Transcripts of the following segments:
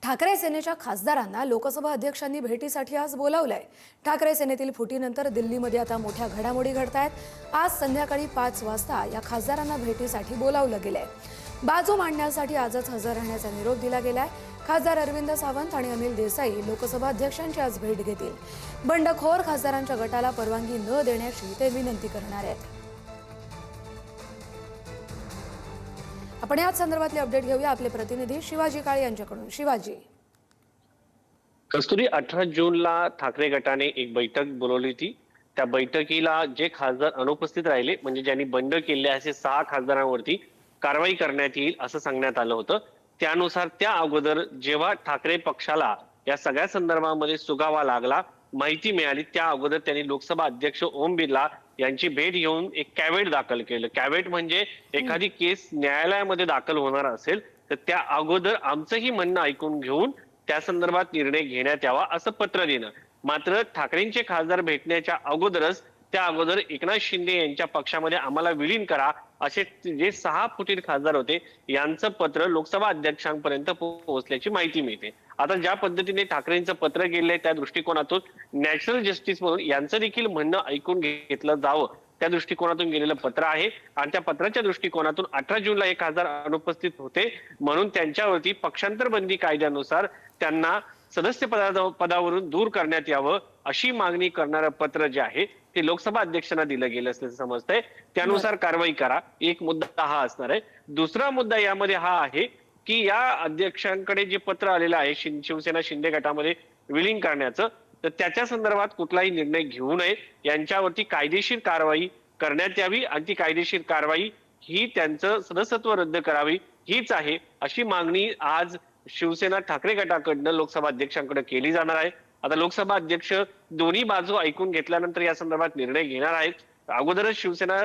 ठाकरे सेनेच्या खासदारांना लोकसभा अध्यक्षांनी भेटीसाठी आज बोलावलंय। ठाकरे सेनेतील फुटीनंतर दिल्लीमध्ये आता मोठ्या घडामोडी घडतायत। आज संध्याकाळी 5 वाजता या खासदारांना भेटीसाठी बोलावलं गेलंय। बाजू मांडण्यासाठी आजच हजर राहण्याचा निरोप दिला गेलाय। खासदार अरविंद सावंत आणि अनिल देसाई लोकसभा अध्यक्षांची आज भेट घेतील। बंडखोर खासदारांच्या गटाला परवानगी न देण्याची ते विनंती करणार आहेत। आपण याच संदर्भातले अपडेट घेऊया आपले प्रतिनिधी शिवाजी काळे यांच्याकडून। शिवाजी, कस्तुरी 18 जूनला ठाकरे गटाने एक बैठक बोलवली होती। त्या बैठकीला जे खासदार अनुपस्थित राहिले म्हणजे ज्यांनी बंड केले असे 6 खासदारांवरती कारवाई करण्यात येईल असं सांगण्यात आलं होतं। त्यानुसार त्या अगोदर जेव्हा ठाकरे पक्षाला या सगळ्या संदर्भामध्ये सुगावा लागला, माहिती मिळाली, त्या अगोदर त्यांनी लोकसभा अध्यक्ष ओम बिर्ला यांची भेट घेऊन एक कॅवेट दाखल केलं। कॅवेट म्हणजे एखादी केस न्यायालयामध्ये दाखल होणार असेल तर त्या अगोदर आमचंही म्हणणं ऐकून घेऊन त्या संदर्भात निर्णय घेण्यात यावा असं पत्र देणं। मात्र ठाकरेंचे खासदार भेटण्याच्या अगोदरच त्या अगोदर एकनाथ शिंदे यांच्या पक्षामध्ये आम्हाला विलीन करा असे जे 6 फुटीर खासदार होते यांचं पत्र लोकसभा अध्यक्षांपर्यंत पोहोचल्याची माहिती मिळते। आता ज्या पद्धतीने ठाकरेंचं पत्र गेलंय त्या दृष्टिकोनातून नॅशनल जस्टिस म्हणून यांचं देखील म्हणणं ऐकून घेतलं जावं त्या दृष्टिकोनातून गेलेलं पत्र आहे। आणि त्या पत्राच्या दृष्टिकोनातून 18 जूनला एक खासदार अनुपस्थित होते म्हणून त्यांच्यावरती पक्षांतर बंदी कायद्यानुसार त्यांना सदस्य पदावरून दूर करण्यात यावं अशी मागणी करणारं पत्र जे आहे ते लोकसभा अध्यक्षांना दिलं गेलं असल्याचं समजतंय। त्यानुसार कारवाई करा, एक मुद्दा हा असणार आहे। दुसरा मुद्दा यामध्ये हा आहे की या अध्यक्षांकडे जे पत्र आलेलं आहे शिवसेना शिंदे गटामध्ये विलीन करण्याचं, तर त्याच्या संदर्भात कुठलाही निर्णय घेऊ नये, यांच्यावरती कायदेशीर कारवाई करण्यात यावी आणि ती कायदेशीर कारवाई ही त्यांचं सदस्यत्व रद्द करावी हीच आहे अशी मागणी आज शिवसेना ठाकरे गटाकडनं लोकसभा अध्यक्षांकडे केली जाणार आहे। आता लोकसभा अध्यक्ष दोन्ही बाजू ऐकून घेतल्यानंतर या संदर्भात निर्णय घेणार आहेत। अगोदरच शिवसेना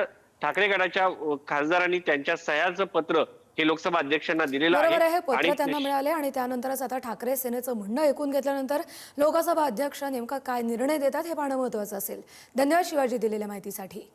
ठाकरे गटाच्या खासदारांनी त्यांच्या सह्याचं पत्र हे लोकसभा अध्यक्षांना दिलेलं आहे पत्र त्यांना मिळाले आणि त्यानंतरच आता ठाकरे सेनेचं म्हणणं ऐकून घेतल्यानंतर लोकसभा अध्यक्ष नेमका काय निर्णय देतात हे पाहणं महत्त्वाचं असेल। धन्यवाद शिवाजी दिलेल्या माहितीसाठी।